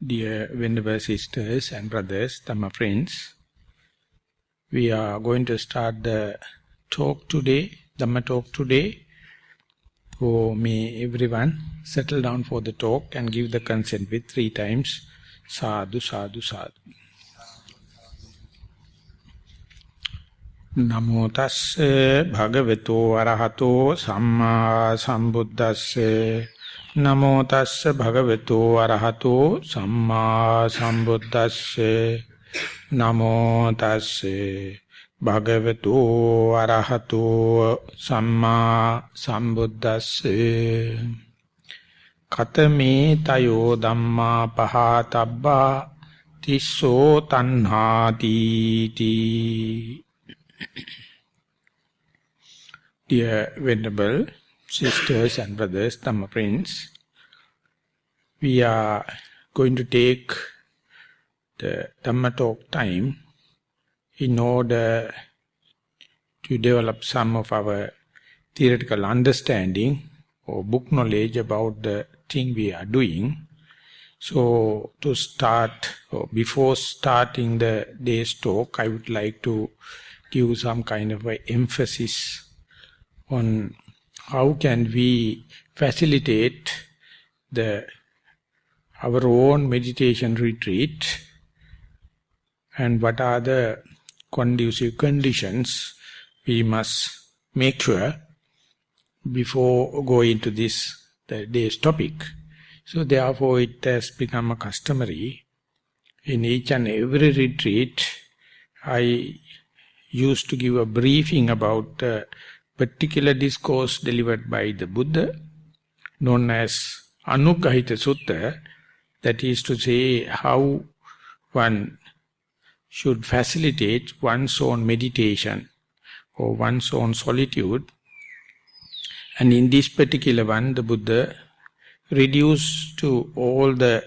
Dear Venerable Sisters and Brothers, Dhamma friends, we are going to start the talk today, Dhamma talk today. So may everyone settle down for the talk and give the consent with 3 times. Sadhu, sadhu, sadhu. Namo tasse bhagavato arahato samma sambuddhasse. Namo tasse bhagavato arahato samma sambuddhasse. Namo tasse bhagavato arahato samma sambuddhasse. Katame tayo dhamma pahatabba tisso tanhati ti. Dear Venerable Sisters and Brothers, Dhamma friends, we are going to take the Dhamma talk time in order to develop some of our theoretical understanding or book knowledge about the thing we are doing. So to start, or before starting the day's talk, I would like to give some kind of a emphasis on how can we facilitate our own meditation retreat, and what are the conducive conditions we must make sure before going to the day's topic. So therefore it has become a customary in each and every retreat. I used to give a briefing about a particular discourse delivered by the Buddha, known as Anuggahita Sutta, that is to say how one should facilitate one's own meditation or one's own solitude. And in this particular one, the Buddha reduced to all the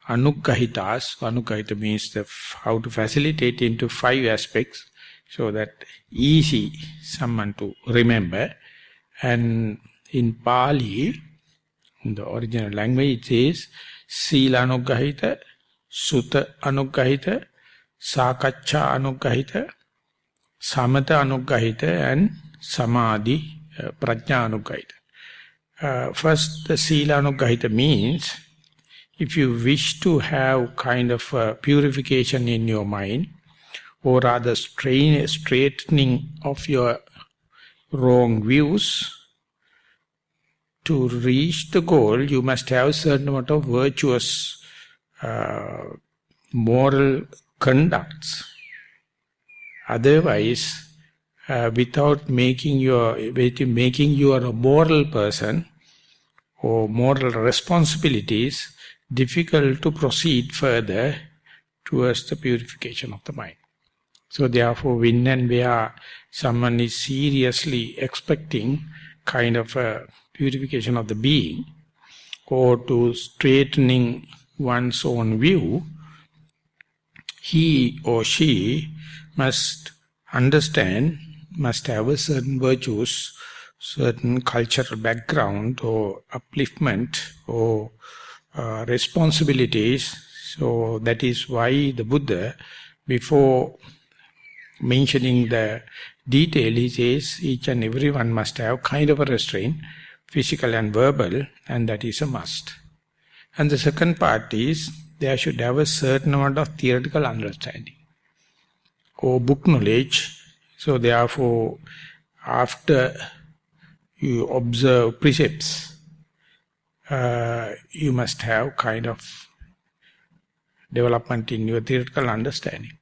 Anuggahitas. Anuggahita means how to facilitate into 5 aspects, so that easy someone to remember. And in Pali, in the original language, it says Sila Anuggahita, Sutta Anuggahita, Sakacha Anuggahita, Samatha Anuggahita, and Samadhi Prajna Anuggahita. First, the Sila Anuggahita means if you wish to have kind of purification in your mind, or rather straightening of your wrong views, to reach the goal, you must have a certain amount of virtuous moral conducts. Otherwise, without making you a moral person or moral responsibilities, difficult to proceed further towards the purification of the mind. So therefore, when and where someone is seriously expecting kind of a purification of the being, or to straightening one's own view, he or she must understand, must have a certain virtues, certain cultural background or upliftment or responsibilities. So that is why the Buddha, before mentioning the detail, he says each and everyone must have kind of a restraint, physical and verbal, and that is a must. And the second part is there should have a certain amount of theoretical understanding or book knowledge. So therefore, after you observe precepts, you must have kind of development in your theoretical understanding.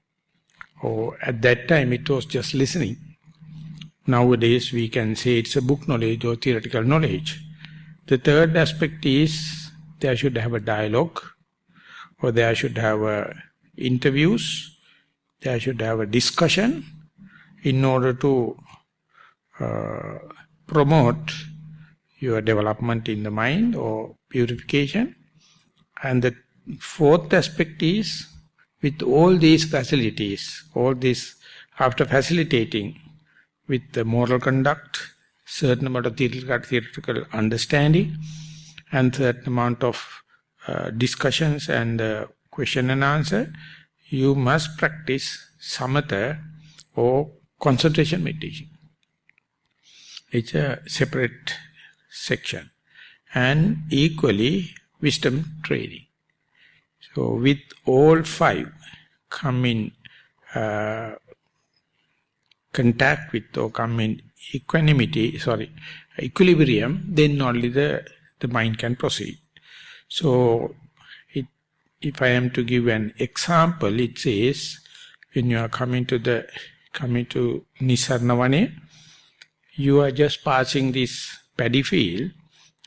Or at that time it was just listening. Nowadays we can say it's a book knowledge or theoretical knowledge. The third aspect is there should have a dialogue, or there should have interviews, there should have a discussion in order to promote your development in the mind or purification. And the fourth aspect is, with all these facilities, all this, after facilitating with the moral conduct, certain amount of theoretical understanding, and certain amount of discussions and question and answer, you must practice samatha or concentration meditation. It's a separate section. And equally, wisdom training. So with all five come in contact with or come in equilibrium, then only the mind can proceed. So if I am to give an example, it says, when you are coming to Nissarana, you are just passing this paddy field.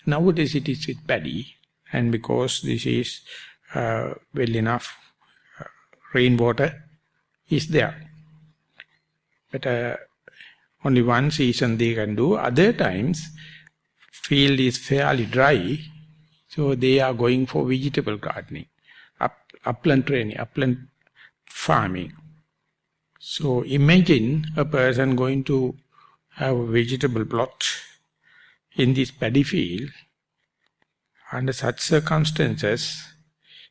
Nowadays it is with paddy, and because this is well enough rainwater is there. But only one season they can do. Other times, field is fairly dry, so they are going for vegetable gardening, upland training, upland farming. So imagine a person going to have a vegetable plot in this paddy field. Under such circumstances,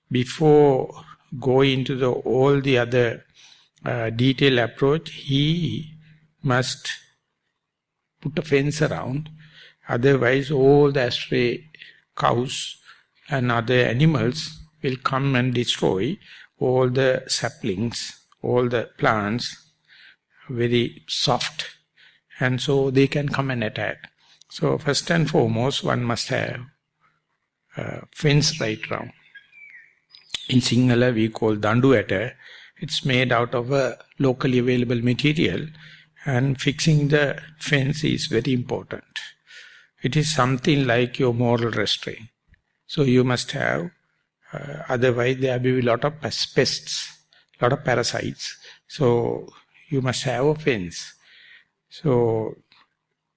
before going to all the other detailed approach, he must put a fence around. Otherwise, all the stray cows and other animals will come and destroy all the saplings, all the plants, very soft, and so they can come and attack. So first and foremost, one must have a fence right round. In Sinhala we call Danduetta. It's made out of a locally available material, and fixing the fence is very important. It is something like your moral restraint. So you must have, otherwise there will be a lot of pests, a lot of parasites. So you must have a fence. So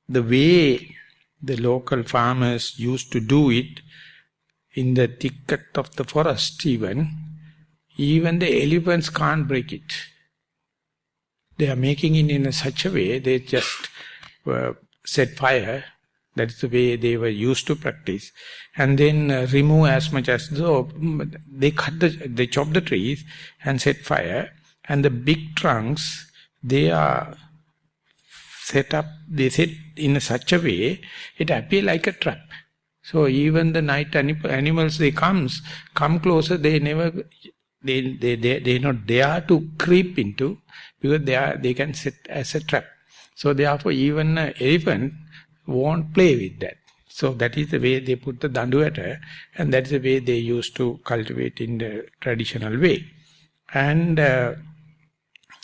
the way the local farmers used to do it, in the thicket of the forest even the elephants can't break it. They are making it in such a way, they just set fire. That's the way they were used to practice. And then remove as much as, so they chop the trees and set fire. And the big trunks, they are set in such a way, it appears like a trap. So even the night animals, they come closer, they not dare to creep into, because they can set as a trap. So therefore even an elephant won't play with that. So that is the way they put the danduetta, and that is the way they used to cultivate in the traditional way. And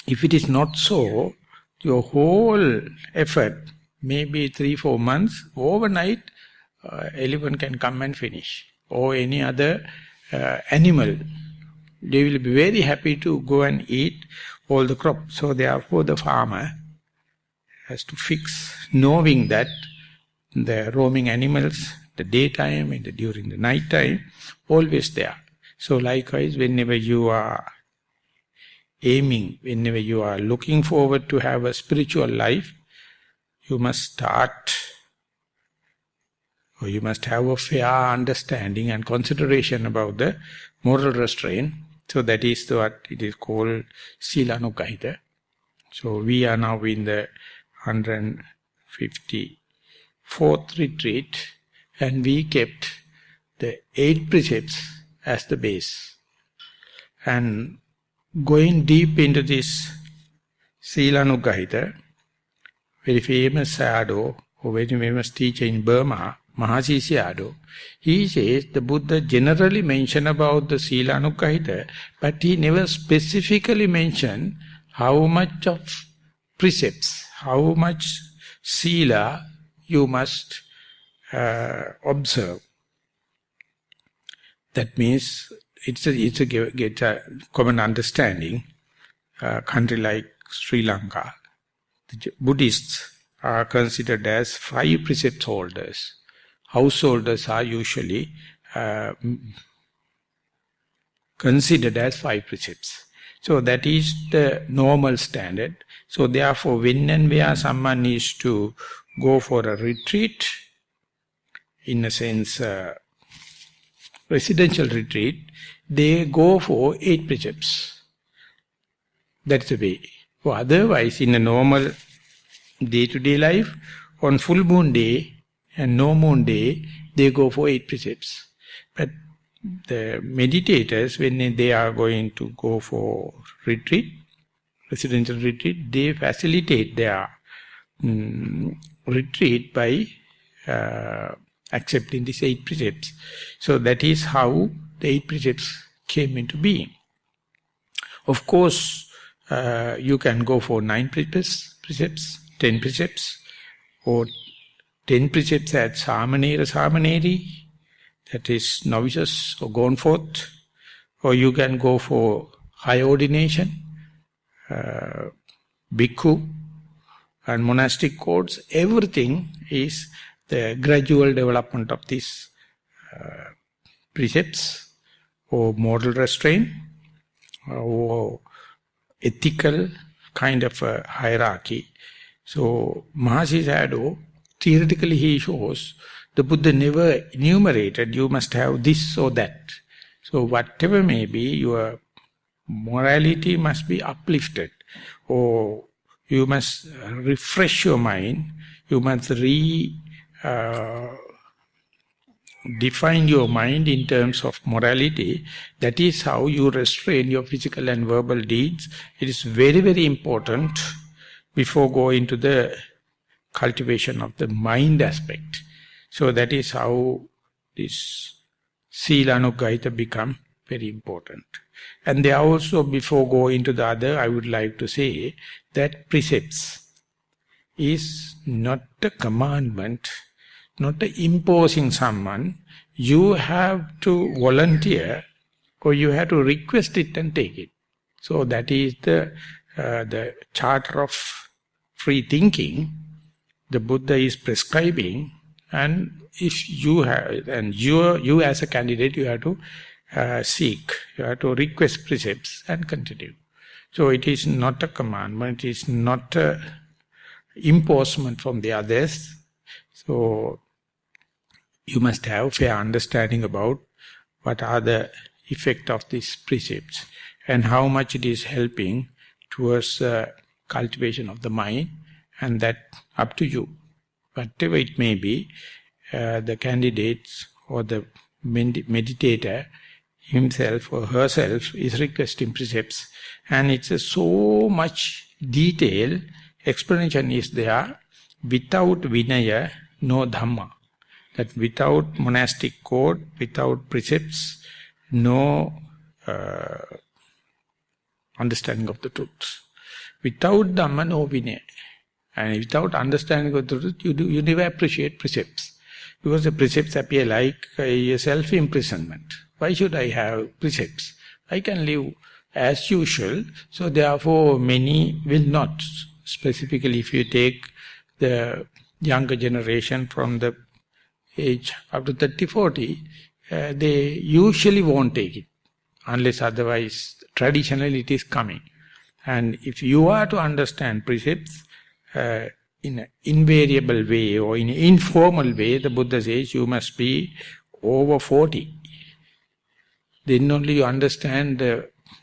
if it is not so, your whole effort, maybe 3-4 months, overnight, elephant can come and finish, or any other animal. They will be very happy to go and eat all the crop. So therefore the farmer has to fix, knowing that the roaming animals, the daytime and during the night time, always there. So likewise, whenever you are aiming, whenever you are looking forward to have a spiritual life, you must start, or you must have a fair understanding and consideration about the moral restraint. So that is what it is called Silanukahita. So we are now in the 154th retreat, and we kept the 8 precepts as the base. And going deep into this Silanukahita, very famous Sayadaw, or very famous teacher in Burma, Maha, he says the Buddha generally mentioned about the Silanukahita, but he never specifically mentioned how much of precepts, how much sila you must observe. That means it's a common understanding. Country like Sri Lanka, the Buddhists are considered as 5 precept holders. Householders are usually considered as 5 precepts. So that is the normal standard. So therefore, when and where someone is to go for a retreat, in a sense, residential retreat, they go for 8 precepts. That's the way. Or otherwise, in a normal day-to-day life, on full moon day and no moon day, they go for 8 precepts. But the meditators, when they are going to go for retreat, residential retreat, they facilitate their retreat by accepting these 8 precepts. So that is how the 8 precepts came into being. Of course, you can go for 9 precepts, 10 precepts, or 10 precepts at Samaneri, that is novices or gone forth, or you can go for high ordination, bhikkhu and monastic codes. Everything is the gradual development of these precepts, or moral restraint, or ethical kind of a hierarchy. So Mahasi Sayadaw, theoretically he shows, the Buddha never enumerated, you must have this or that. So whatever may be, your morality must be uplifted, or you must refresh your mind, you must define your mind in terms of morality. That is how you restrain your physical and verbal deeds. It is very, very important before going to the cultivation of the mind aspect. So that is how this Sila Anuggahita become very important. And they also, before going to the other, I would like to say that precepts is not a commandment, not imposing someone. You have to volunteer, or you have to request it and take it. So that is the charter of free thinking. The Buddha is prescribing, and if you have, and you as a candidate, you have to seek, you have to request precepts and continue. So it is not a commandment, it is not a imposement from the others. So you must have fair understanding about what are the effect of these precepts and how much it is helping towards cultivation of the mind, and that up to you. Whatever it may be, the candidates or the meditator himself or herself is requesting precepts, and it's so much detail explanation is there. Without Vinaya, no Dhamma. That without monastic code, without precepts, no understanding of the truth. Without Dhamma, no Vinaya. And without understanding of the truth, you never appreciate precepts. Because the precepts appear like a self-imprisonment. Why should I have precepts? I can live as usual, so therefore many will not. Specifically, if you take the younger generation from the age up to 30-40, they usually won't take it, unless otherwise traditionally it is coming. And if you are to understand precepts in an invariable way or in an informal way, the Buddha says you must be over 40. Then only you understand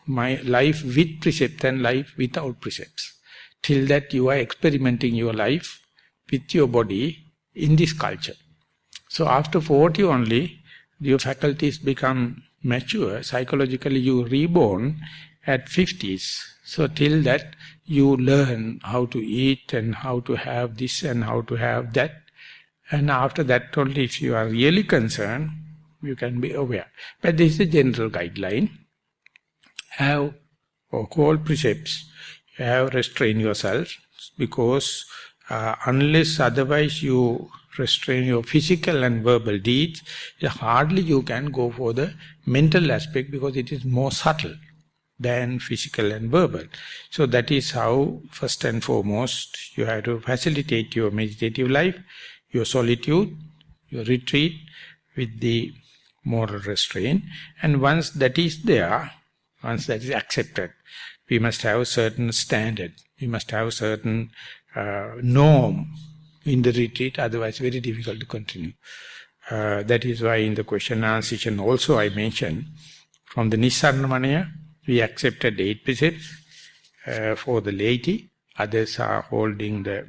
my life with precepts and life without precepts. Till that you are experimenting your life with your body in this culture. So after 40 only, your faculties become mature. Psychologically you reborn at 50s. So till that you learn how to eat and how to have this and how to have that. And after that only, if you are really concerned, you can be aware. But this is a general guideline. Have or call precepts. You have restrain yourself, because unless otherwise you restrain your physical and verbal deeds, hardly you can go for the mental aspect, because it is more subtle than physical and verbal. So that is how, first and foremost, you have to facilitate your meditative life, your solitude, your retreat with the moral restraint. And once that is there, once that is accepted, we must have a certain standard. We must have a certain norm in the retreat, otherwise very difficult to continue. That is why in the question and answer session also I mentioned, From the Nissarana Vanaya, we accepted 8 precepts for the laity. Others are holding the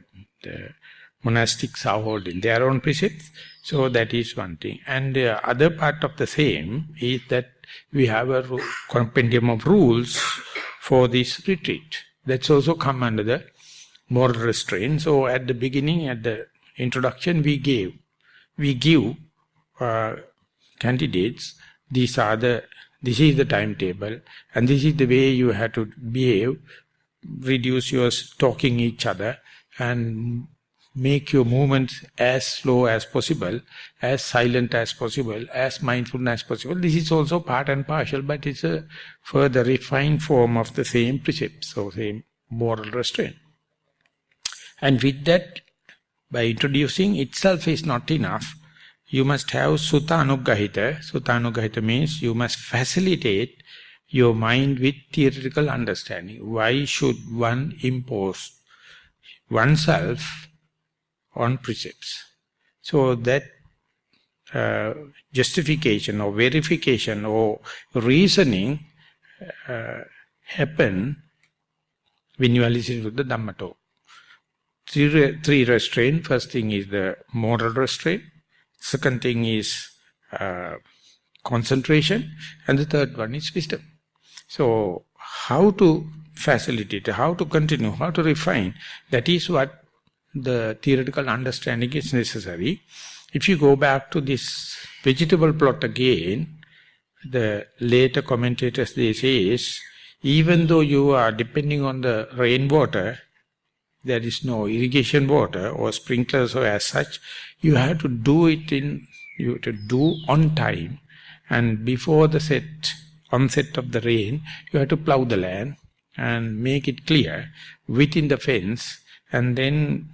monastics are holding their own precepts. So that is one thing. And the other part of the same is that we have a compendium of rules for this retreat. That's also come under the moral restraint. So at the beginning, at the introduction, we give candidates, this is the timetable, and this is the way you have to behave, reduce your talking each other, and make your movements as slow as possible, as silent as possible, as mindful as possible. This is also part and partial, but it's a further refined form of the same precepts, so same moral restraint. And with that, by introducing itself is not enough. You must have Sutta Anuggahita. Sutta Anuggahita means you must facilitate your mind with theoretical understanding. Why should one impose oneself on precepts? So that justification or verification or reasoning happen when you are listening to the Dhamma talk. Three restraint. First thing is the moral restraint. Second thing is concentration. And the third one is wisdom. So how to facilitate, how to continue, how to refine, that is what the theoretical understanding is necessary. If you go back to this vegetable plot again, the later commentators, they say, even though you are depending on the rainwater, there is no irrigation water or sprinklers or as such, you have to do it on time. And before the onset of the rain, you have to plow the land and make it clear within the fence, and then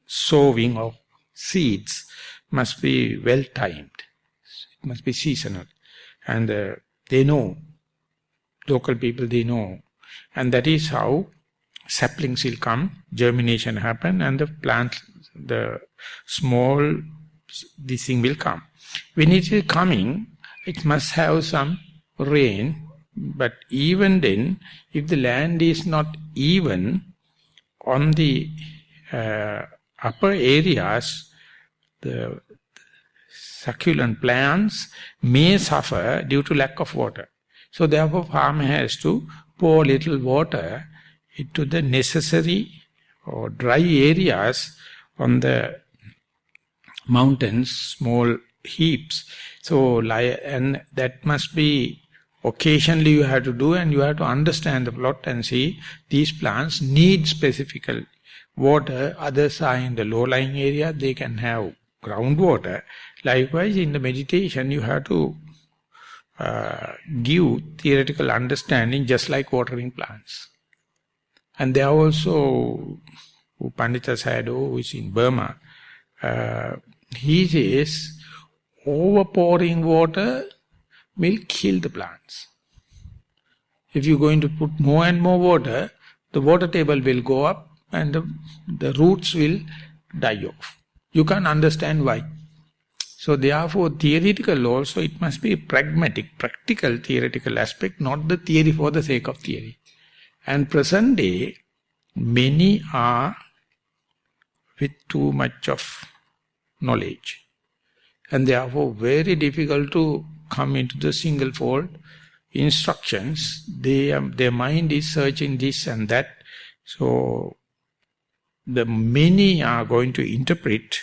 sowing of seeds must be well timed. It must be seasonal. And they know, local people, they know. And that is how saplings will come, germination happen, and the plant, the small, this thing will come. When it is coming, it must have some rain, but even then, if the land is not even on the upper areas, the succulent plants may suffer due to lack of water. So therefore, farmer has to pour little water into the necessary or dry areas on the mountains, small heaps. So, and that must be occasionally you have to do, and you have to understand the plot and see these plants need specific water. Others are in the low-lying area, they can have groundwater. Likewise, in the meditation, you have to give theoretical understanding just like watering plants. And there are also, Pandita Sayadaw, who is in Burma, he says, overpouring water will kill the plants. If you're going to put more and more water, the water table will go up and the roots will die off. You can't understand why. So therefore, theoretical also, it must be pragmatic, practical theoretical aspect, not the theory for the sake of theory. And present day, many are with too much of knowledge. And therefore, very difficult to come into the single fold instructions. Their mind is searching this and that. So, the many are going to interpret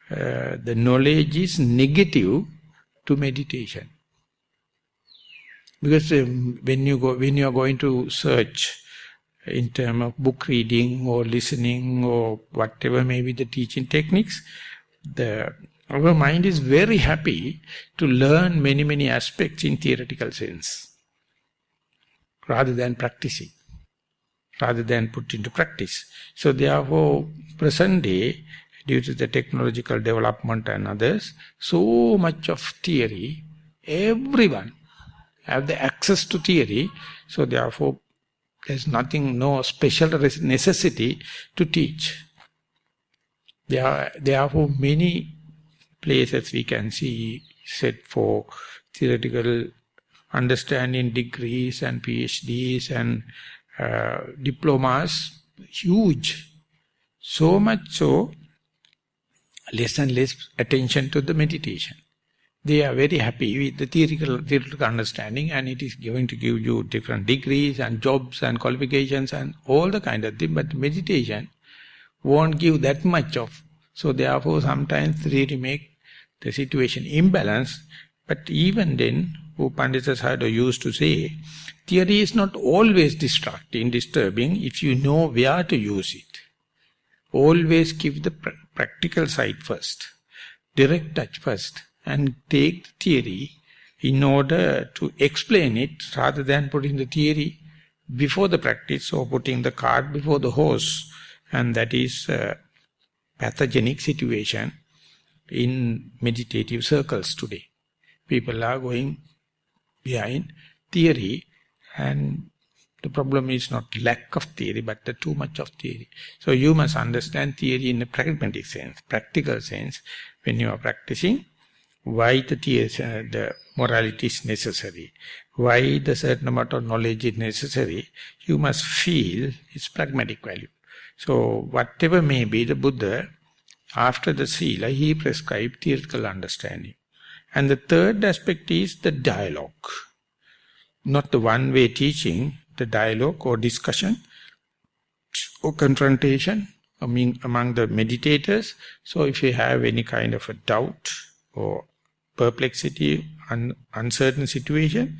the knowledge is negative to meditation. Because when you are going to search in terms of book reading or listening or whatever may be the teaching techniques, our mind is very happy to learn many aspects in theoretical sense, rather than practicing, rather than put into practice. So therefore, present day, due to the technological development and others, so much of theory, everyone have the access to theory, so therefore there's no special necessity to teach. Therefore many places we can see set for theoretical understanding degrees and PhDs and diplomas, huge. So much so, less and less attention to the meditation. They are very happy with the theoretical understanding, and it is going to give you different degrees and jobs and qualifications and all the kind of thing, but meditation won't give that much of. So therefore sometimes really make the situation imbalanced. But even then, who Pandita Sayadaw used to say, theory is not always disturbing if you know where to use it. Always keep the practical side first, direct touch first, and take the theory in order to explain it rather than putting the theory before the practice or putting the cart before the horse. And that is a pathogenic situation in meditative circles today. People are going behind theory, and the problem is not lack of theory, but the too much of theory. So you must understand theory in a pragmatic sense, practical sense. When you are practicing, why the morality is necessary, why the certain amount of knowledge is necessary, you must feel its pragmatic value. So whatever may be the Buddha, after the Sila, he prescribed theoretical understanding. And the third aspect is the dialogue. Not the one-way teaching, the dialogue or discussion or confrontation among the meditators. So if you have any kind of a doubt or perplexity, uncertain situation,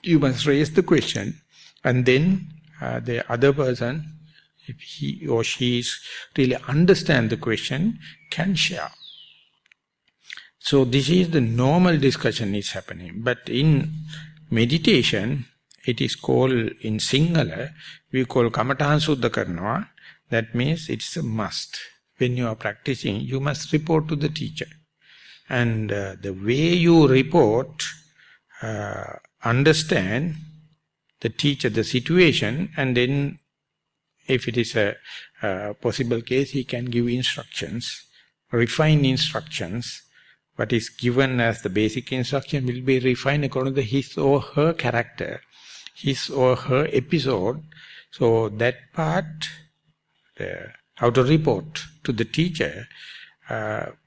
you must raise the question, and then the other person, if he or she is really understand the question, can share. So this is the normal discussion is happening. But in meditation, it is called in Sinhala, we call Kamatahan Suddha Karnawa. That means it's a must. When you are practicing, you must report to the teacher. And the way you report, understand the teacher, the situation, and then if it is a possible case, he can give instructions, refined instructions. What is given as the basic instruction will be refined according to his or her character, his or her episode. So that part, how to report to the teacher,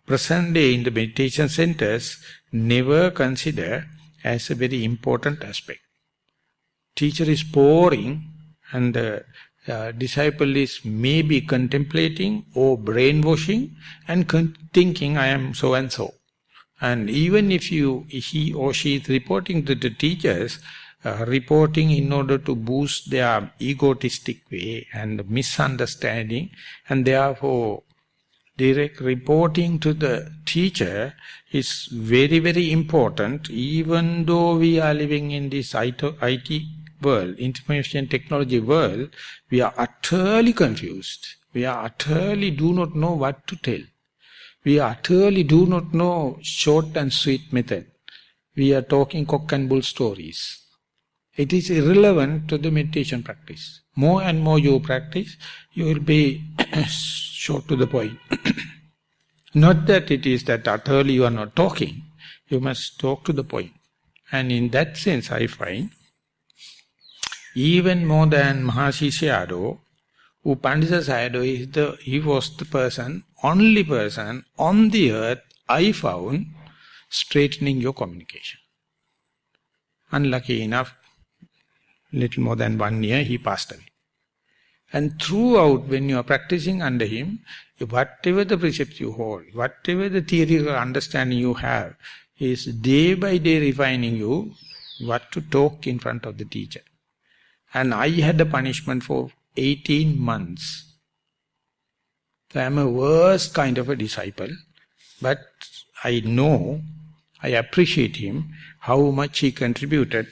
present day in the meditation centers, never consider as a very important aspect. Teacher is pouring and the disciple is maybe contemplating or brainwashing and thinking, I am so and so. And even if he or she is reporting to the teachers, reporting in order to boost their egotistic way and misunderstanding, and therefore direct reporting to the teacher is very, very important. Even though we are living in this IT world, information technology world, we are utterly confused. We are utterly do not know what to tell. We utterly do not know short and sweet method. We are talking cock and bull stories. It is irrelevant to the meditation practice. More and more you practice, you will be short to the point. Not that it is that utterly you are not talking. You must talk to the point. And in that sense, I find, even more than Maha Sayadaw, Pandita Sayadaw he was the person, only person on the earth I found straightening your communication. Unlucky enough, little more than 1 year, he passed away. And throughout, when you are practicing under him, whatever the precepts you hold, whatever the theoretical understanding you have, is day by day refining you what to talk in front of the teacher. And I had a punishment for 18 months. So I am a worst kind of a disciple, but I know, I appreciate him, how much he contributed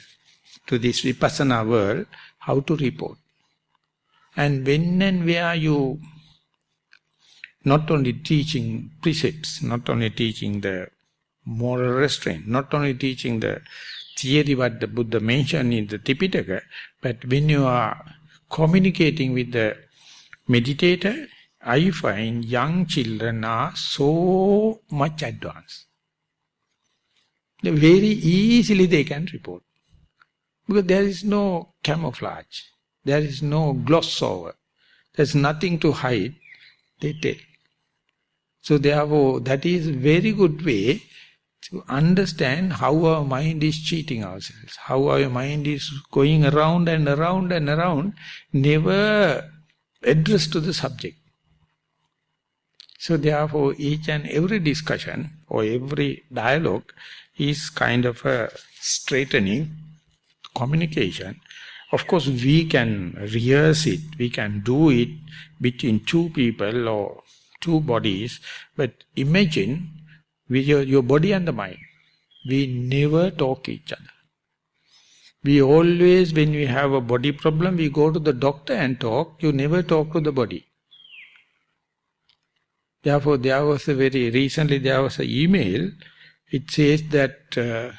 to this Vipassana world, how to report. And when and where you not only teaching precepts, not only teaching the moral restraint, not only teaching the theory what the Buddha mentioned in the Tipitaka, but when you are communicating with the meditator, I find young children are so much advanced. Very easily they can report. Because there is no camouflage. There is no gloss over. There's nothing to hide. They tell. So therefore, that is a very good way to understand how our mind is cheating ourselves. How our mind is going around and around and around, never addressed to the subject. So therefore, each and every discussion or every dialogue is kind of a straightening communication. Of course, we can rehearse it, we can do it between two people or two bodies, but imagine with your body and the mind, we never talk each other. We always, when we have a body problem, we go to the doctor and talk, you never talk to the body. Therefore, recently there was an email, it says that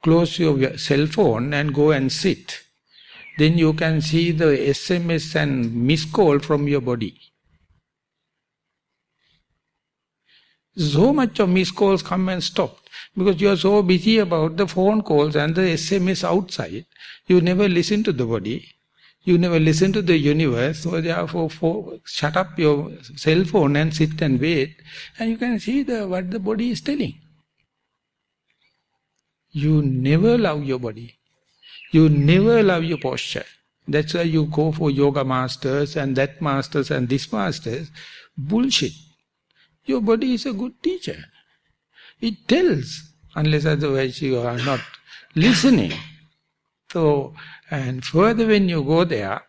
close your cell phone and go and sit. Then you can see the SMS and missed call from your body. So much of missed calls come and stop. Because you are so busy about the phone calls and the SMS outside, you never listen to the body. You never listen to the universe, so therefore shut up your cell phone and sit and wait, and you can see what the body is telling. You never love your body. You never love your posture. That's why you go for yoga masters and that masters and this masters. Bullshit. Your body is a good teacher. It tells, unless otherwise you are not listening. So, and further when you go there,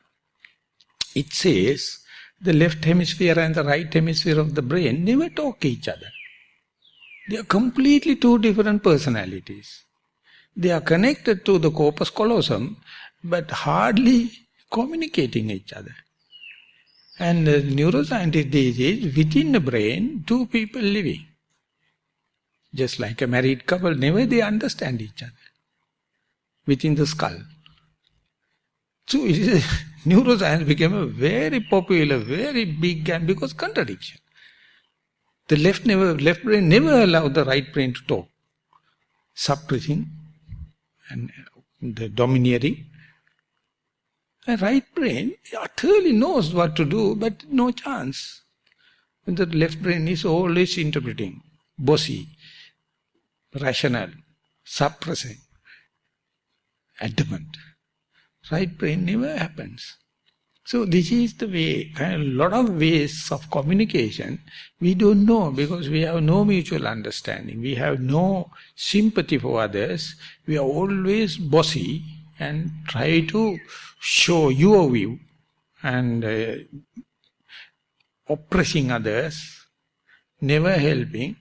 it says the left hemisphere and the right hemisphere of the brain never talk to each other. They are completely two different personalities. They are connected to the corpus callosum, but hardly communicating each other. And the neuroscientist says, within the brain, two people living. Just like a married couple, never they understand each other. Within the skull. So neuroscience became a very popular, very big, and because contradiction. The left brain never allowed the right brain to talk. Suppressing and the domineering. The right brain utterly knows what to do, but no chance. And the left brain is always interpreting, bossy, rational, suppressing, adamant. Right brain never happens. So this is the way, a lot of ways of communication we don't know because we have no mutual understanding. We have no sympathy for others. We are always bossy and try to show your view and oppressing others, never helping.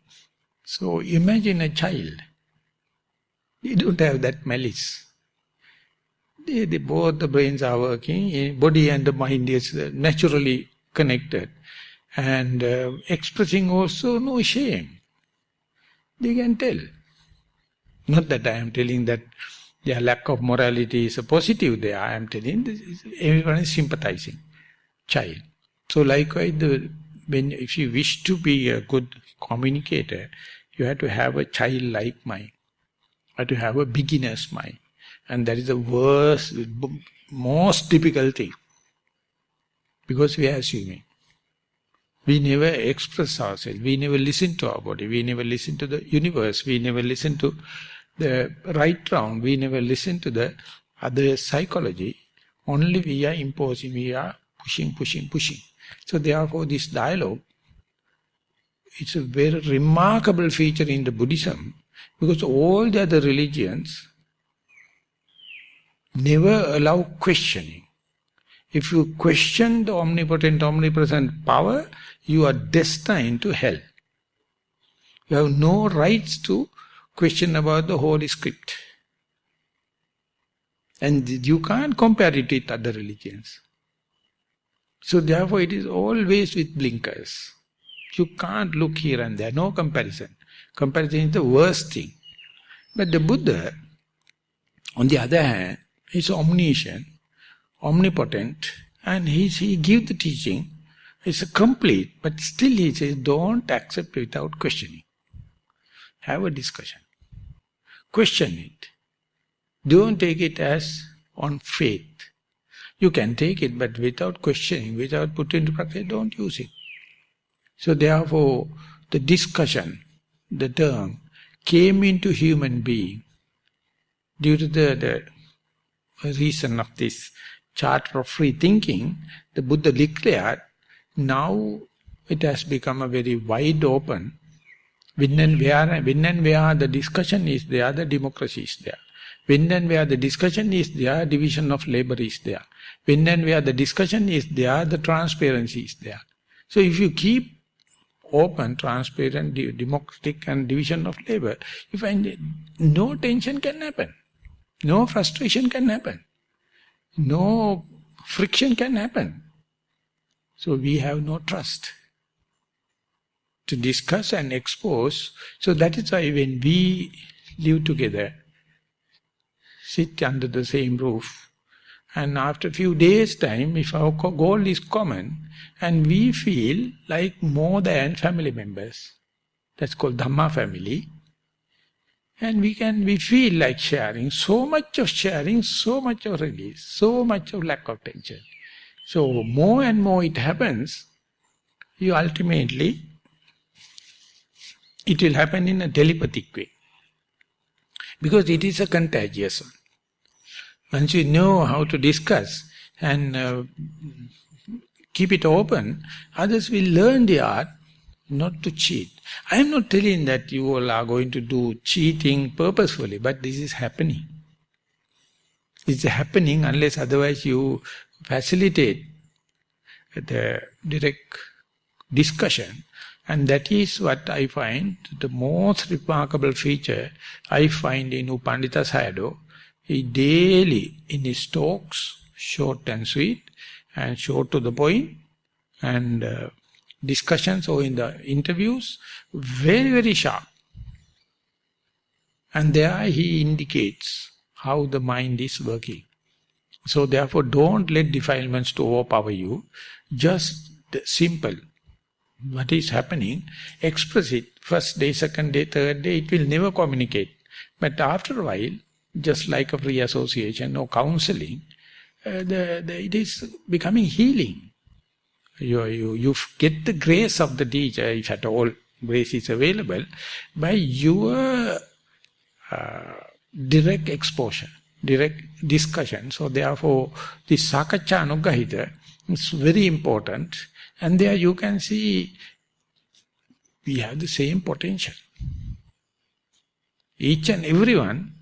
So imagine a child. They don't have that malice. Both the brains are working, body and the mind is naturally connected. And expressing also no shame. They can tell. Not that I am telling that their lack of morality is a positive there. I am telling everyone is sympathizing. Child. So likewise, if you wish to be a good communicator, you have to have a childlike mind. You have to have a beginner's mind. And that is the worst, most difficult thing. Because we are assuming. We never express ourselves. We never listen to our body. We never listen to the universe. We never listen to the right round. We never listen to the other psychology. Only we are imposing. We are pushing. So therefore this dialogue, it's a very remarkable feature in the Buddhism. Because all the other religions never allow questioning. If you question the omnipotent, omnipresent power, you are destined to hell. You have no rights to question about the Holy Script. And you can't compare it with other religions. So therefore it is always with blinkers. You can't look here and there, no comparison. Comparison is the worst thing. But the Buddha, on the other hand, is omniscient, omnipotent, and he gives the teaching. It's complete, but still he says, don't accept without questioning. Have a discussion. question it. Don't take it as on faith. You can take it, but without questioning, without putting into practice, don't use it. So therefore, the discussion, the term, came into human being due to the reason of this charter of free thinking. The Buddha declared, now it has become a very wide open. When and where the discussion is there, the democracy is there. When and where the discussion is there, division of labor is there. When and where the discussion is there, the transparency is there. So if you keep open, transparent, democratic and division of labor, you find no tension can happen. No frustration can happen. No friction can happen. So we have no trust to discuss and expose. So that is why when we live together, sit under the same roof, and after a few days' time, if our goal is common, and we feel like more than family members, that's called Dhamma family, and we feel like sharing, so much of release, so much of lack of tension. So more and more it happens, you ultimately, it will happen in a telepathic way. Because it is a contagious one. Once you know how to discuss and keep it open, others will learn the art not to cheat. I am not telling that you all are going to do cheating purposefully, but this is happening. It's happening unless otherwise you facilitate the direct discussion. And that is what I find the most remarkable feature I find in U Pandita Sayadaw. He daily in his talks, short and sweet, and short to the point, and discussions or in the interviews, very, very sharp. And there he indicates how the mind is working. So therefore don't let defilements to overpower you. Just simple. What is happening, express it. First day, second day, third day, it will never communicate. But after a while, just like a free association or counseling, it is becoming healing. You get the grace of the teacher, if at all grace is available, by your direct exposure, direct discussion. So therefore, this Sakacca Anuggahita is very important. And there you can see we have the same potential. Each and everyone,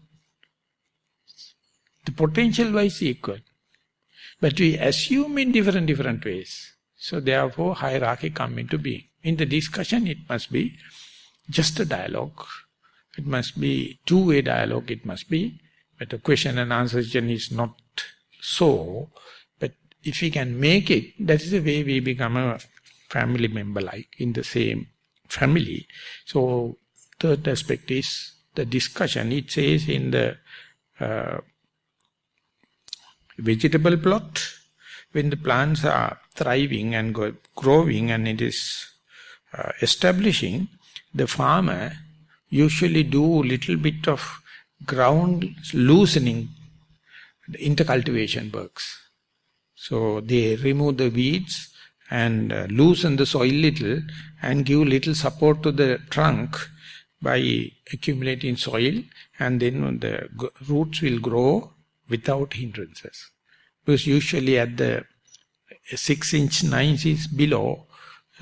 the potential-wise equal. But we assume in different ways. So therefore, hierarchy come into being. In the discussion, it must be just a dialogue. It must be two-way dialogue, it must be. But the question and answer session is not so. But if we can make it, that is the way we become a family member, like in the same family. So, third aspect is the discussion. It says in the vegetable plot, when the plants are thriving and growing and it is establishing, the farmer usually do little bit of ground loosening, the intercultivation works. So they remove the weeds and loosen the soil little and give little support to the trunk by accumulating soil, and then the roots will grow without hindrances. Because usually at the 6 inch, 9 inches below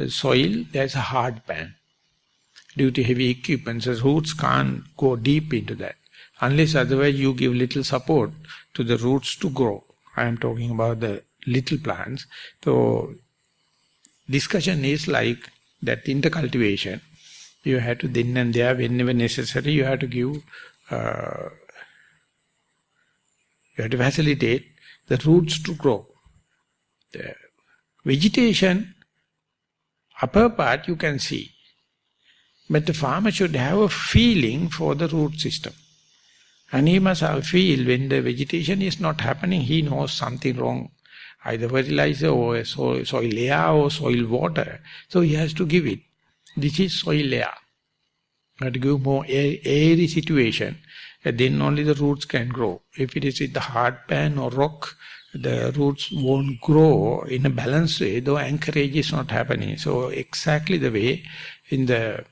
soil, there's a hard pan. Due to heavy equipment, the roots can't go deep into that. Unless otherwise you give little support to the roots to grow. I am talking about the little plants. So, discussion is like that intercultivation. You have to then and there, whenever necessary, you have to give, you have to facilitate the roots to grow. The vegetation, upper part you can see. But the farmer should have a feeling for the root system. And he must have a feel when the vegetation is not happening, he knows something wrong. Either fertilizer or soil air or soil water. So he has to give it. This is soil air. You have to give more airy situation. then only the roots can grow. If it is with the hard pan or rock, the roots won't grow in a balanced way, though anchorage is not happening. So exactly the way in the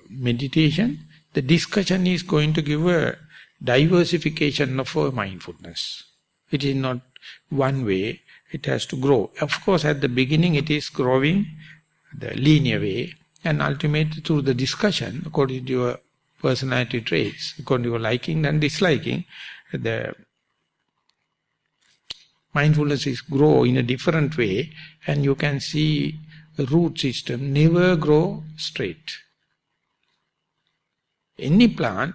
meditation, the discussion is going to give a diversification of our mindfulness. It is not one way, it has to grow. Of course, at the beginning it is growing the linear way, and ultimately through the discussion, according to your personality traits, according to your liking and disliking, the mindfulness is grow in a different way, and you can see the root system never grow straight. Any plant,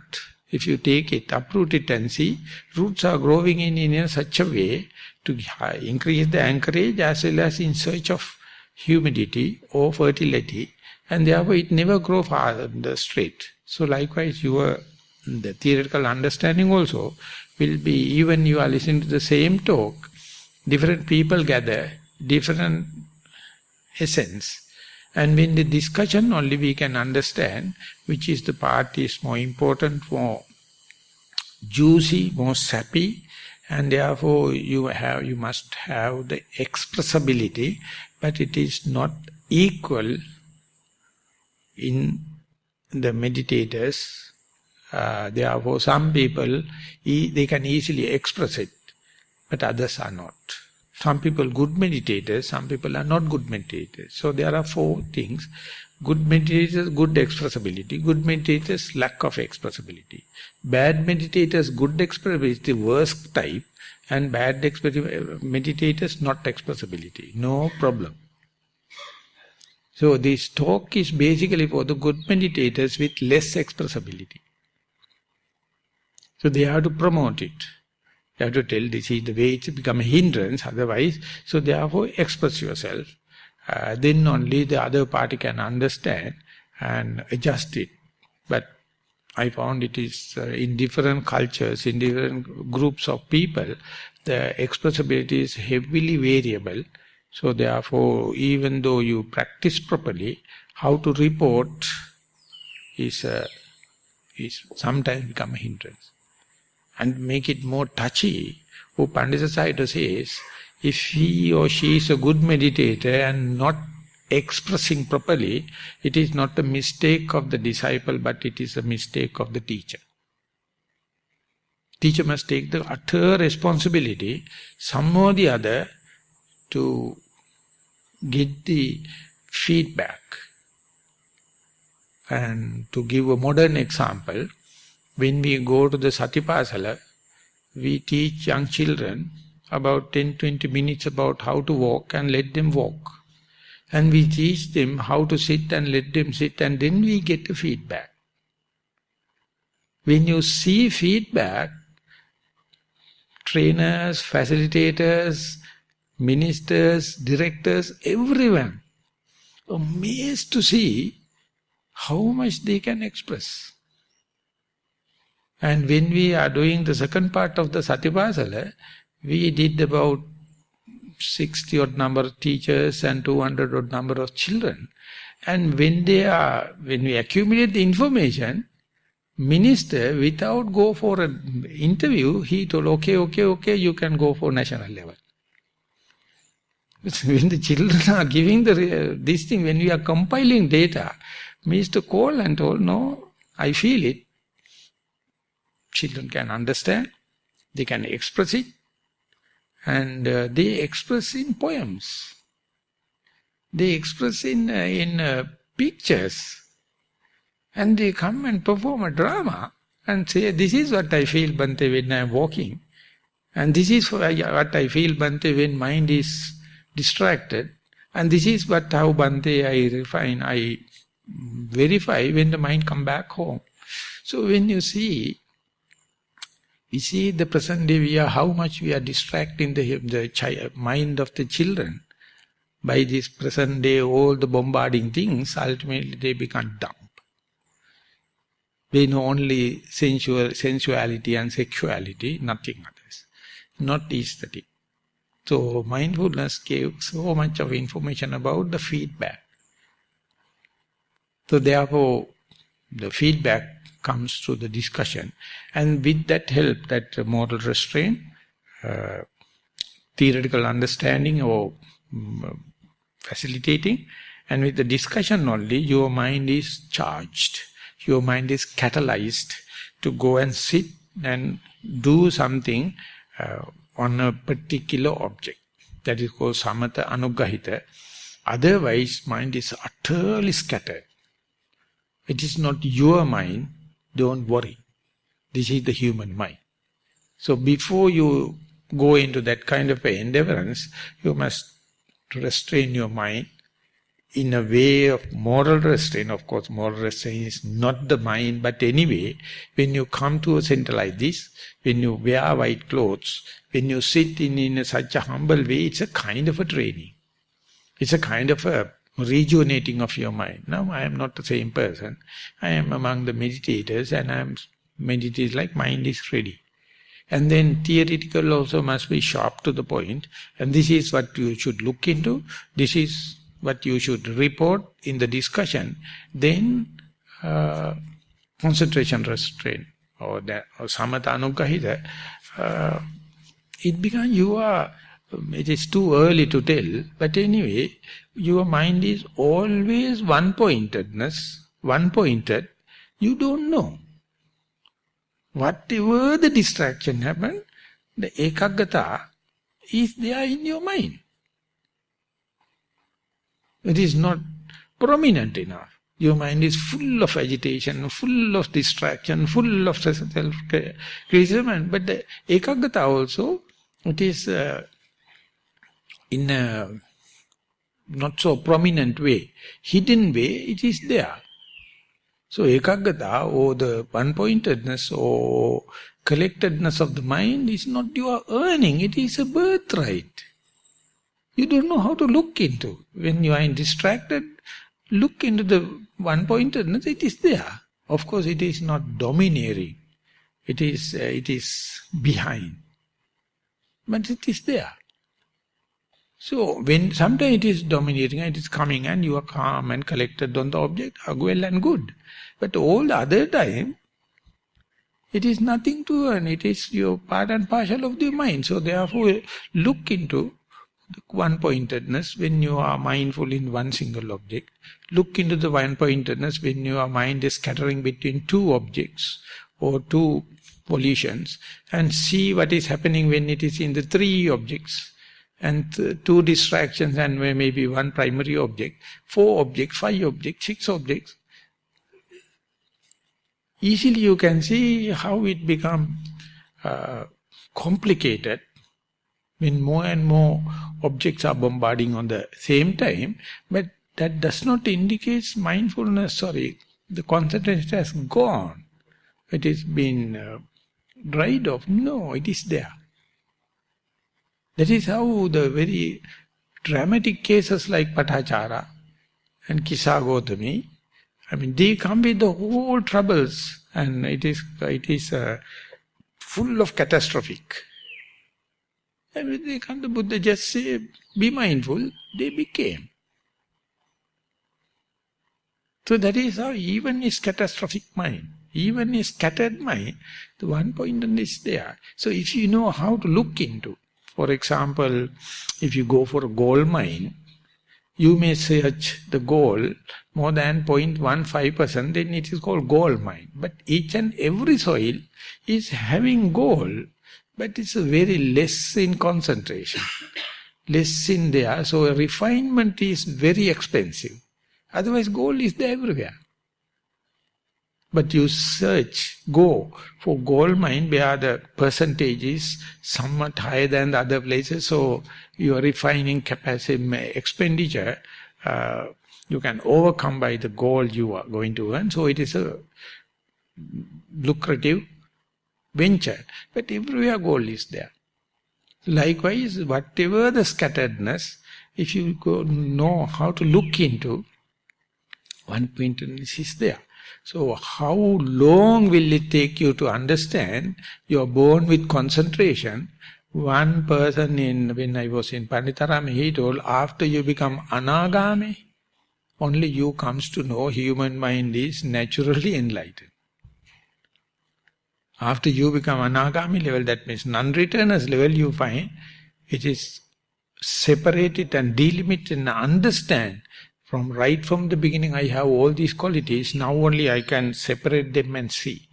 if you take it, uproot it and see, roots are growing in such a way to increase the anchorage as well as in search of humidity or fertility, and therefore it never grows straight. So likewise the theoretical understanding also will be, even you are listening to the same talk, different people gather, different essence. And when the discussion only we can understand which is the part is more important, more juicy, more sappy, and therefore you must have the expressibility, but it is not equal in the meditators. Therefore some people, they can easily express it, but others are not. Some people good meditators, some people are not good meditators. So there are four things. Good meditators, good expressibility. Good meditators, lack of expressibility. Bad meditators, good expressibility, worst type. And bad meditators, not expressibility. No problem. So this talk is basically for the good meditators with less expressibility. So they have to promote it. You have to tell this is the way it's become a hindrance, otherwise, so therefore express yourself. Then only the other party can understand and adjust it. But I found it is in different cultures, in different groups of people, the expressibility is heavily variable. So therefore, even though you practice properly, how to report is sometimes become a hindrance. And make it more touchy, Pandita Sayadaw says, if he or she is a good meditator and not expressing properly, it is not a mistake of the disciple, but it is a mistake of the teacher. Teacher must take the utter responsibility, some or the other, to get the feedback. And to give a modern example, when we go to the Satipasala, we teach young children about 10-20 minutes about how to walk and let them walk. And we teach them how to sit and let them sit, and then we get the feedback. When you see feedback, trainers, facilitators, ministers, directors, everyone amazed to see how much they can express. And when we are doing the second part of the Satipasala, we did about 60 odd number of teachers and 200 odd number of children. And when we accumulate the information, minister, without go for an interview, he told, okay, you can go for national level. When the children are giving this thing, when we are compiling data, minister called and told, no, I feel it. Children can understand, they can express it, and they express in poems. They express in pictures, and they come and perform a drama and say, this is what I feel, Bhante, when I am walking, and this is what I feel, Bhante, when mind is distracted, and this is how, Bhante, I refine, I verify when the mind come back home. So when you see, we see the present day, how much we are distracting the mind of the children. By this present day, all the bombarding things, ultimately they become dumb. They know only sensuality and sexuality, nothing others. Not aesthetic. So mindfulness gave so much of information about the feedback. So therefore, the feedback comes through the discussion. And with that help, that moral restraint, theoretical understanding or facilitating, and with the discussion only, your mind is charged. Your mind is catalyzed to go and sit and do something on a particular object. That is called samatha anuggahita. Otherwise, mind is utterly scattered. It is not your mind, don't worry. This is the human mind. So before you go into that kind of endeavorance, you must restrain your mind in a way of moral restraint. Of course, moral restraint is not the mind, but anyway, when you come to a center like this, when you wear white clothes, when you sit in such a humble way, it's a kind of a training. It's a kind of a rejuvenating of your mind. Now, I am not the same person. I am among the meditators, and I am meditating like mind is ready. And then theoretical also must be sharp to the point, and this is what you should look into. This is what you should report in the discussion. Then concentration restraint or samatha anuggahita, it becomes it is too early to tell, but anyway, your mind is always one-pointedness, one-pointed. You don't know. Whatever the distraction happen, the ekaggata is there in your mind. It is not prominent enough. Your mind is full of agitation, full of distraction, full of self-criticism. But the ekaggata also, it is in a not so prominent way, hidden way, it is there. So ekaggata or the one-pointedness or collectedness of the mind is not your earning, it is a birthright. You don't know how to look into. When you are distracted, look into the one-pointedness, it is there. Of course, it is not domineering. It is behind. But it is there. So, when sometimes it is dominating, it is coming and you are calm and collected on the object, well and good. But all the other time, it is nothing to earn. It is your part and parcel of the mind. So, therefore, look into the one-pointedness when you are mindful in one single object. Look into the one-pointedness when your mind is scattering between two objects or two volitions, and see what is happening when it is in the three objects and two distractions and maybe one primary object, 4 objects, 5 objects, 6 objects. Easily you can see how it becomes complicated when more and more objects are bombarding on the same time, but that does not indicate mindfulness, the concentration has gone. It has been dried off. No, it is there. That is how the very dramatic cases like Patachara and Kisa Gautami, they come with the whole troubles, and it is full of catastrophic. And when they come to Buddha, just say, be mindful, they became. So that is how even is catastrophic mind, even is scattered mind, the one point is there. So if you know how to look into, for example, if you go for a gold mine, you may search the gold more than 0.15%, then it is called gold mine. But each and every soil is having gold, but it's very less in concentration, less in there. So refinement is very expensive. Otherwise gold is there everywhere. But you go for gold mine where the percentage is somewhat higher than the other places, so your refining capacity, expenditure, you can overcome by the gold you are going to earn. So it is a lucrative venture. But everywhere gold is there. Likewise, whatever the scatteredness, if you know how to look into, one-pointedness is there. So how long will it take you to understand? You are born with concentration. One person when I was in Panditarama, he told, after you become anagami, only you comes to know human mind is naturally enlightened. After you become anagami level, that means non-returners level, you find it is separated and delimited and understand right from the beginning I have all these qualities, now only I can separate them and see.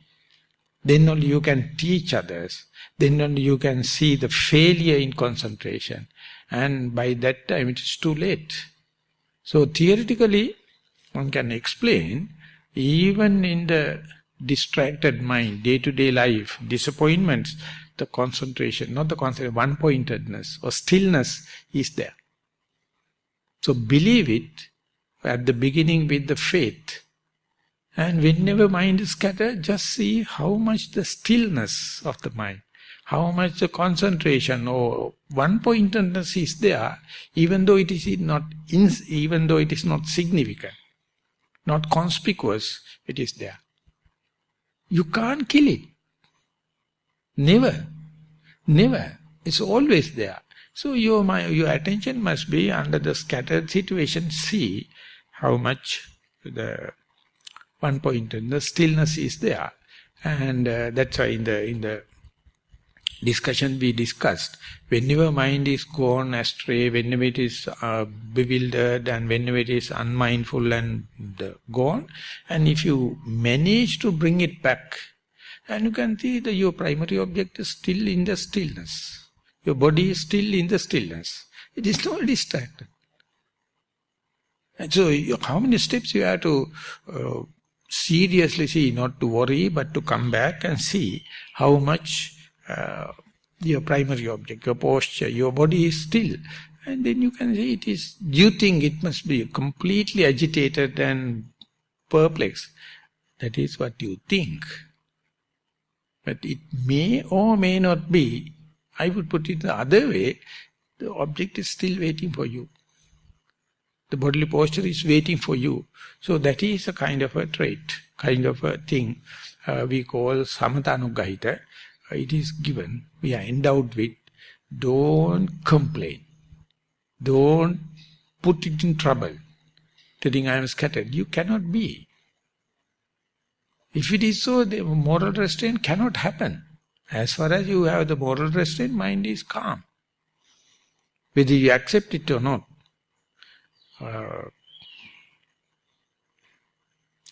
Then only you can teach others. Then only you can see the failure in concentration. And by that time it is too late. So theoretically, one can explain, even in the distracted mind, day-to-day life, disappointments, the concentration, not the concentration, one-pointedness or stillness is there. So believe it at the beginning with the faith. And whenever mind is scattered, just see how much the stillness of the mind, how much the concentration or one-pointedness is there, even though it is not significant, not conspicuous, it is there. You can't kill it. Never. Never. It's always there. So your attention must be under the scattered situation. See how much the one-pointedness, stillness is there. And that's why in the discussion we discussed, whenever mind is gone astray, whenever it is bewildered, and whenever it is unmindful and gone, and if you manage to bring it back, and you can see that your primary object is still in the stillness. Your body is still in the stillness. It is not distracted. And so how many steps you have to seriously see, not to worry, but to come back and see how much your primary object, your posture, your body is still. And then you can say it is, you think it must be completely agitated and perplexed. That is what you think. But it may or may not be. I would put it the other way. The object is still waiting for you. The bodily posture is waiting for you. So that is a kind of a trait, kind of a thing we call samatha-anuggahita. It is given, we are endowed with. Don't complain. Don't put it in trouble. Telling I am scattered. You cannot be. If it is so, the moral restraint cannot happen. As far as you have the moral restraint, mind is calm. Whether you accept it or not.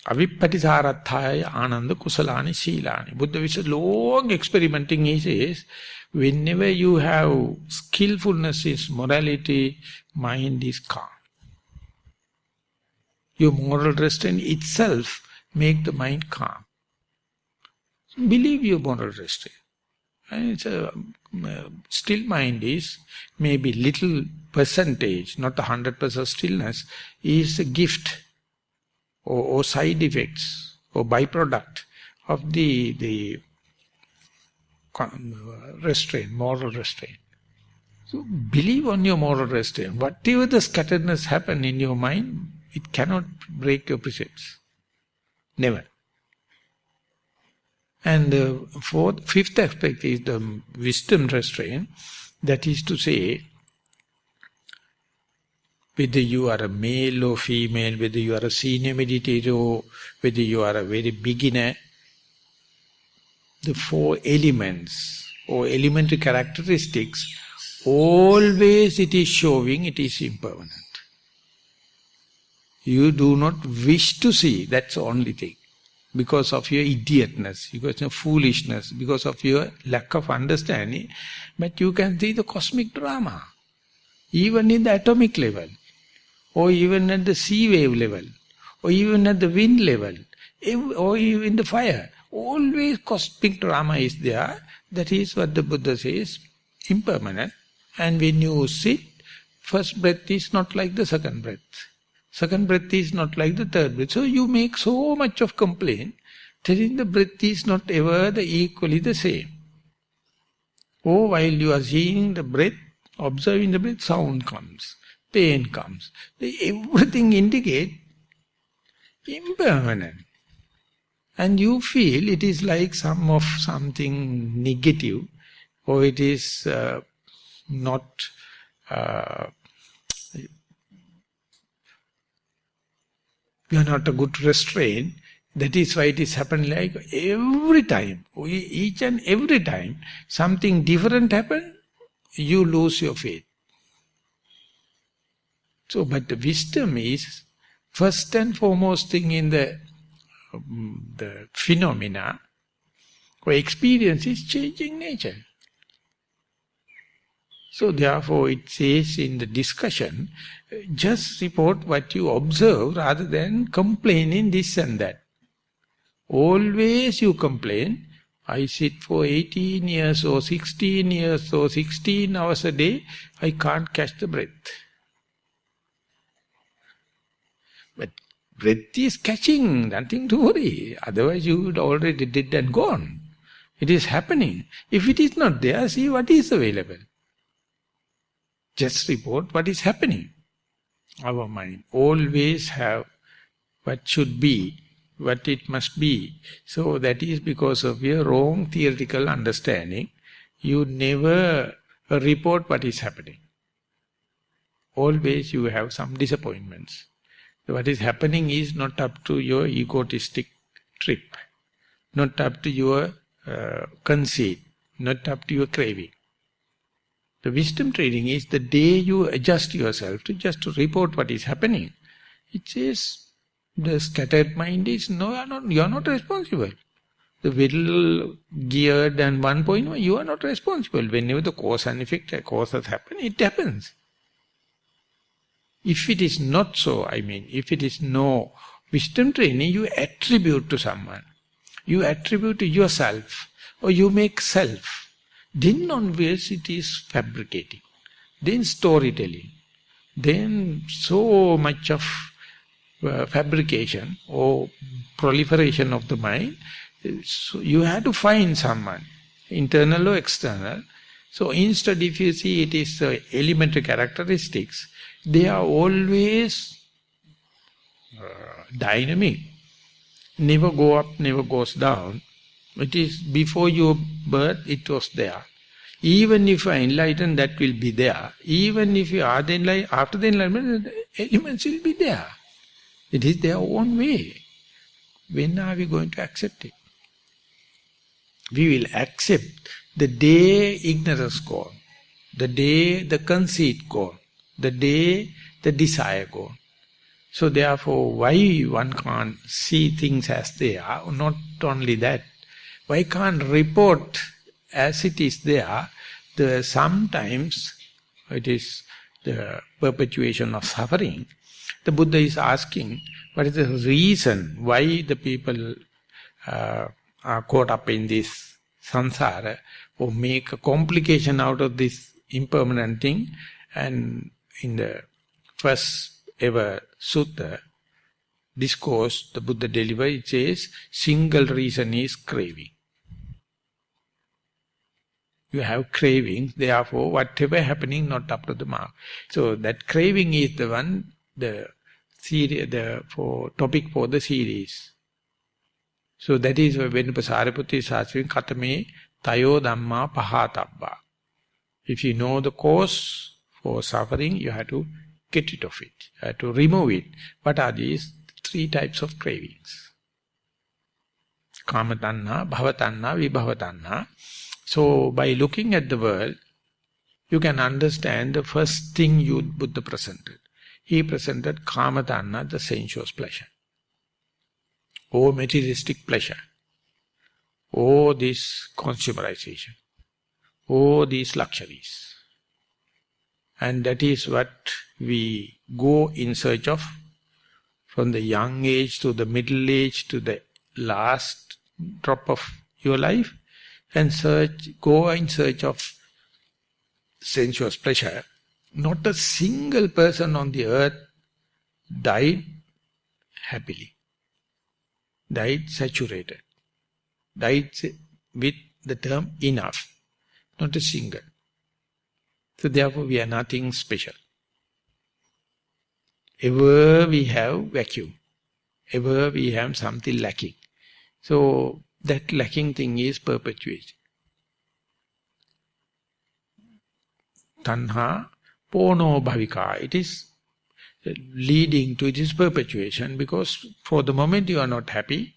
Avippatisarathaya ananda kusalani silani. Buddha is a long experimenting, he says, whenever you have skillfulness in morality, mind is calm. Your moral restraint itself make the mind calm. Believe your moral restraint. And it's still mind is maybe little percentage, not 100% stillness, is a gift or side effects or byproduct of the restraint, moral restraint. So believe on your moral restraint. Whatever the scatteredness happen in your mind, it cannot break your precepts. Never. And the fifth aspect is the wisdom restraint. That is to say, whether you are a male or female, whether you are a senior meditator or whether you are a very beginner, the four elements or elementary characteristics, always it is showing it is impermanent. You do not wish to see, that's the only thing. Because of your idiotness, because of your foolishness, because of your lack of understanding. But you can see the cosmic drama, even in the atomic level, or even at the sea wave level, or even at the wind level, or even the fire. Always cosmic drama is there. That is what the Buddha says, impermanent. And when you sit, first breath is not like the second breath. Second breath is not like the third breath. So you make so much of complaint, telling the breath is not ever equally the same. Or while you are seeing the breath, observing the breath, sound comes, pain comes. Everything indicates impermanent. And you feel it is like something negative, or it is not... you are not a good restraint, That is why it is happening like every time. Each and every time something different happens, you lose your faith. So, but the wisdom is first and foremost thing in the phenomena or experience is changing nature. So therefore it says in the discussion, just report what you observe rather than complaining this and that. Always you complain, I sit for 18 years or 16 years or 16 hours a day, I can't catch the breath. But breath is catching, nothing to worry. Otherwise you would already dead and gone. It is happening. If it is not there, see what is available. Just report what is happening. Our mind always have what should be, what it must be. So that is because of your wrong theoretical understanding. You never report what is happening. Always you have some disappointments. What is happening is not up to your egotistic trip, not up to your conceit, not up to your craving. The wisdom training is the day you adjust yourself to just to report what is happening. It says, the scattered mind is, no, you are not responsible. The little geared and 1.1, you are not responsible. Whenever the cause and effect causes happen, it happens. If it is not so, if it is no wisdom training, you attribute to someone. You attribute to yourself, or you make self. Then always it is fabricating, then storytelling, then so much of fabrication or proliferation of the mind. So you have to find someone, internal or external. So instead, if you see it is elementary characteristics, they are always dynamic, never go up, never goes down. It is before your birth, it was there. Even if you are enlightened, that will be there. Even if you are after the enlightenment, the elements will be there. It is their own way. When are we going to accept it? We will accept the day ignorance gone, the day the conceit gone, the day the desire gone. So therefore, why one can't see things as they are? Not only that, why can't report as it is there? Sometimes it is the perpetuation of suffering. The Buddha is asking, what is the reason why the people are caught up in this samsara, or make a complication out of this impermanent thing? And in the first ever sutta discourse the Buddha delivered, it says, single reason is craving. You have cravings, therefore whatever happening not up to the mark. So that craving is the one, the topic for the series. So that is when Sariputta is asking, Katame tayo dhamma pahatabba. If you know the cause for suffering, you have to get rid of it. You have to remove it. What are these? 3 types of cravings. Kama tanha, bhava tanha, vibhava tanha. So by looking at the world, you can understand the first thing Buddha presented. He presented kama tanha, the sensuous pleasure, or materialistic pleasure, or this consumerization, or these luxuries. And that is what we go in search of, from the young age to the middle age to the last drop of your life, and go in search of sensuous pleasure. Not a single person on the earth died happily, died saturated, died with the term enough. Not a single. So therefore we are nothing special. Ever we have vacuum. Ever we have something lacking. So that lacking thing is perpetuating. Tanha pono bhavika. It is leading to this perpetuation, because for the moment you are not happy,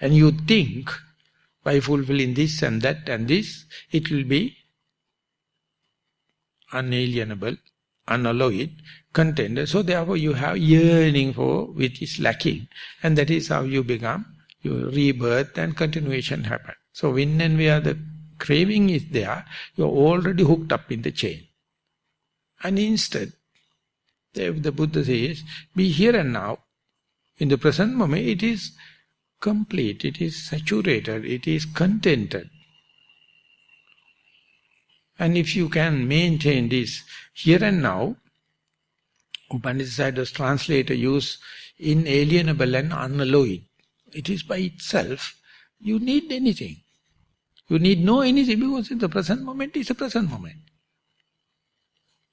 And you think, by fulfilling this and that and this, it will be unalienable, unalloyed, content. So therefore you have yearning for which is lacking. And that is how you become, your rebirth and continuation happen. So when and where the craving is there, you are already hooked up in the chain. And instead, the Buddha says, be here and now. In the present moment, it is complete, it is saturated, it is contented. And if you can maintain this here and now, Upanishads translator use inalienable and unalloyed. It is by itself. You need anything. You need no anything because in the present moment is a present moment.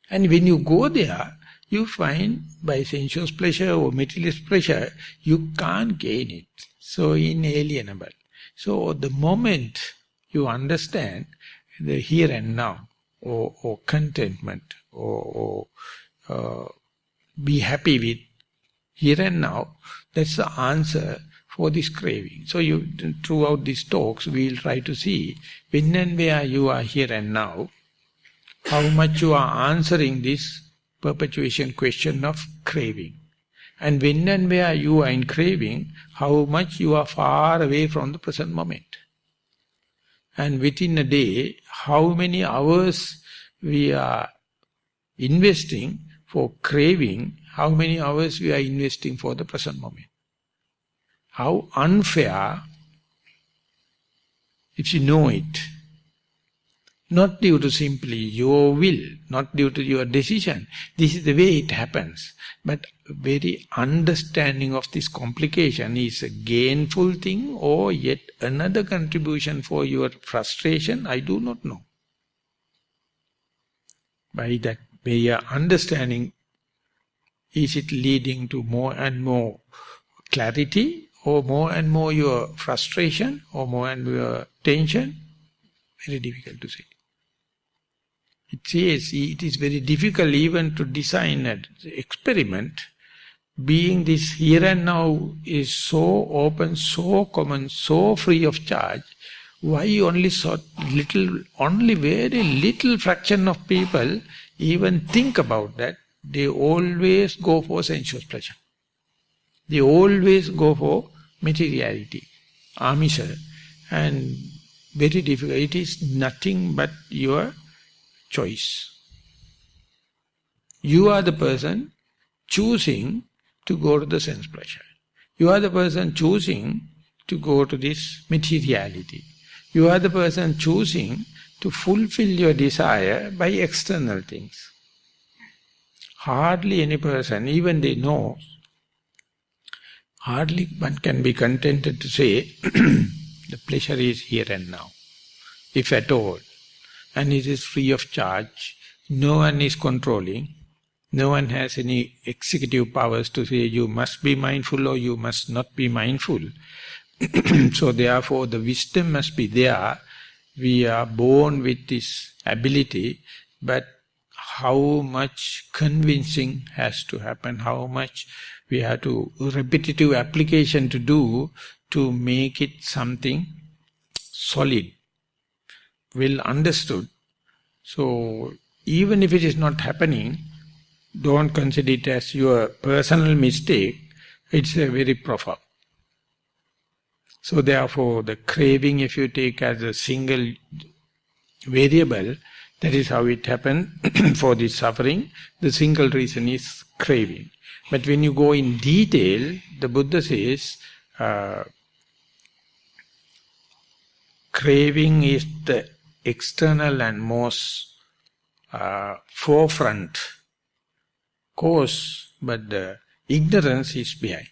And when you go there, you find by sensuous pleasure or materialist pleasure, you can't gain it. So inalienable. So the moment you understand the here and now, or contentment, or be happy with here and now, that's the answer for this craving. So throughout these talks, we will try to see when and where you are here and now, how much you are answering this perpetuation question of craving. And when and where you are in craving, how much you are far away from the present moment. And within a day, how many hours we are investing for craving, how many hours we are investing for the present moment. How unfair, if you know it, not due to simply your will, not due to your decision. This is the way it happens. But very understanding of this complication is a gainful thing or yet another contribution for your frustration, I do not know. By that way understanding, is it leading to more and more clarity or more and more your frustration or more and more your tension? Very difficult to say. It says it is very difficult even to design an experiment. Being this here and now is so open, so common, so free of charge. Why only very little fraction of people even think about that? They always go for sensuous pleasure. They always go for materiality, amisha, and very difficult. It is nothing but your choice. You are the person choosing to go to the sense pleasure. You are the person choosing to go to this materiality. You are the person choosing to fulfill your desire by external things. Hardly any person, even they know, hardly one can be contented to say, the pleasure is here and now, if at all. And it is free of charge. No one is controlling. No one has any executive powers to say you must be mindful or you must not be mindful. So therefore the wisdom must be there. We are born with this ability, but how much convincing has to happen, how much we have to repetitive application to do to make it something solid, well understood. So even if it is not happening, don't consider it as your personal mistake, it's a very profound. So therefore the craving, if you take as a single variable, that is how it happened for this suffering. The single reason is craving. But when you go in detail, the Buddha says, craving is the external and most forefront cause, but the ignorance is behind.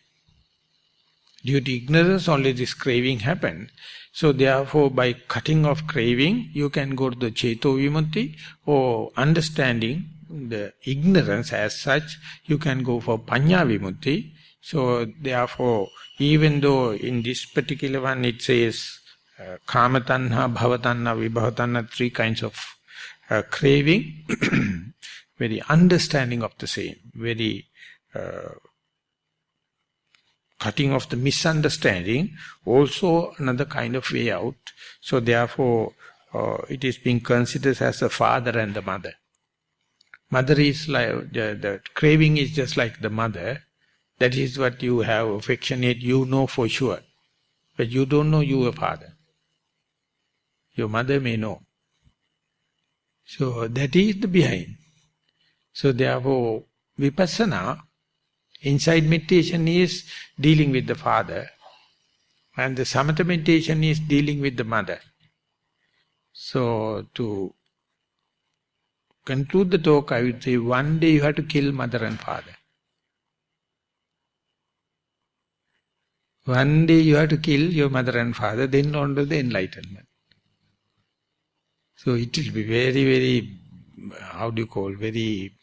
Due to ignorance only this craving happened. So therefore by cutting off craving, you can go to the Ceto Vimutti, or understanding the ignorance as such, you can go for Panya Vimutti. So therefore, even though in this particular one it says Kama Tanha, Bhava Tanha, Vibhava Tanha, three kinds of craving, very understanding of the same, very cutting off the misunderstanding, also another kind of way out. So therefore, it is being considered as the father and the mother. Mother is like, the craving is just like the mother. That is what you have, affectionate, you know for sure. But you don't know you are father. Your mother may know. So that is the behind. So therefore, vipassana, inside meditation is dealing with the father, and the samatha meditation is dealing with the mother. So to conclude the talk, I would say one day you have to kill mother and father. One day you have to kill your mother and father, then on to the enlightenment. So it will be very, very, very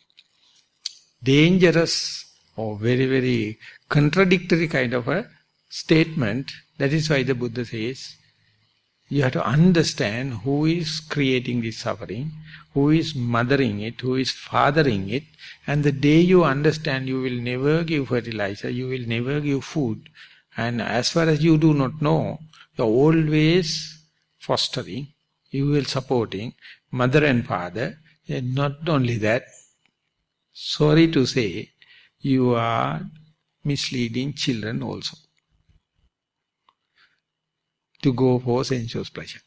dangerous or very, very contradictory kind of a statement. That is why the Buddha says, you have to understand who is creating this suffering, who is mothering it, who is fathering it, and the day you understand, you will never give fertilizer, you will never give food, and as far as you do not know, you are always fostering, you will supporting mother and father, and not only that, sorry to say, you are misleading children also to go for sensuous pleasure.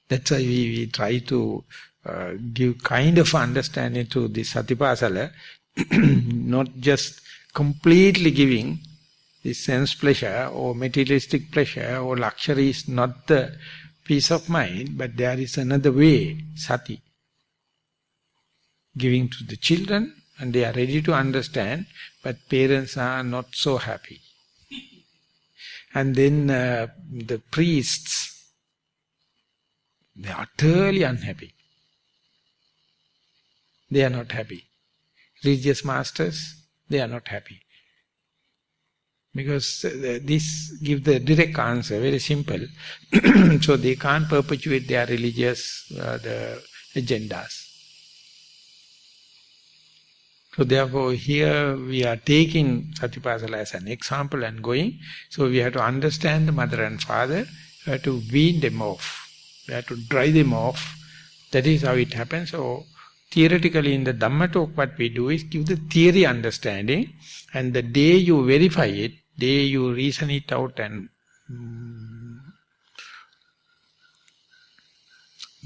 That's why we try to give kind of understanding to the Satipasala, not just completely giving this sense pleasure or materialistic pleasure or luxury is not the peace of mind, but there is another way, sati, giving to the children, and they are ready to understand, but parents are not so happy. And then the priests, they are utterly unhappy. They are not happy. Religious masters, they are not happy. Because this gives the direct answer, very simple. So they can't perpetuate their religious the agendas. So therefore here we are taking Satipasala as an example and going. So we have to understand the mother and father, we have to wean them off, we have to drive them off. That is how it happens. So theoretically in the Dhamma talk what we do is give the theory understanding, and the day you verify it, day you reason it out and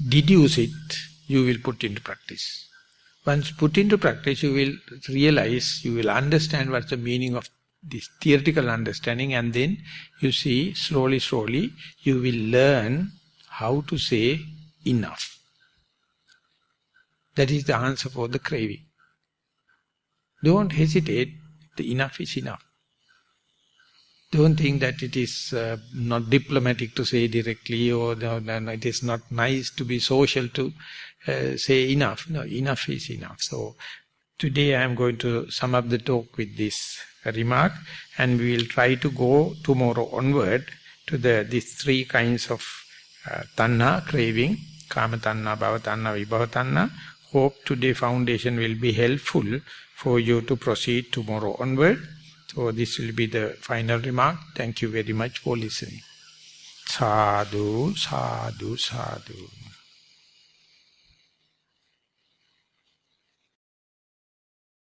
deduce it, you will put into practice. Once put into practice, you will realize, you will understand what's the meaning of this theoretical understanding, and then you see, slowly, you will learn how to say enough. That is the answer for the craving. Don't hesitate, the enough is enough. Don't think that it is not diplomatic to say directly, or no, it is not nice to be social to say enough. No, enough is enough. So today I am going to sum up the talk with this remark, and we will try to go tomorrow onward to these three kinds of tanha, craving, kama tanha, bhava tanha, vibhava tanha. Hope today's foundation will be helpful for you to proceed tomorrow onward. So this will be the final remark. Thank you very much for listening. Sadhu, sadhu, sadhu.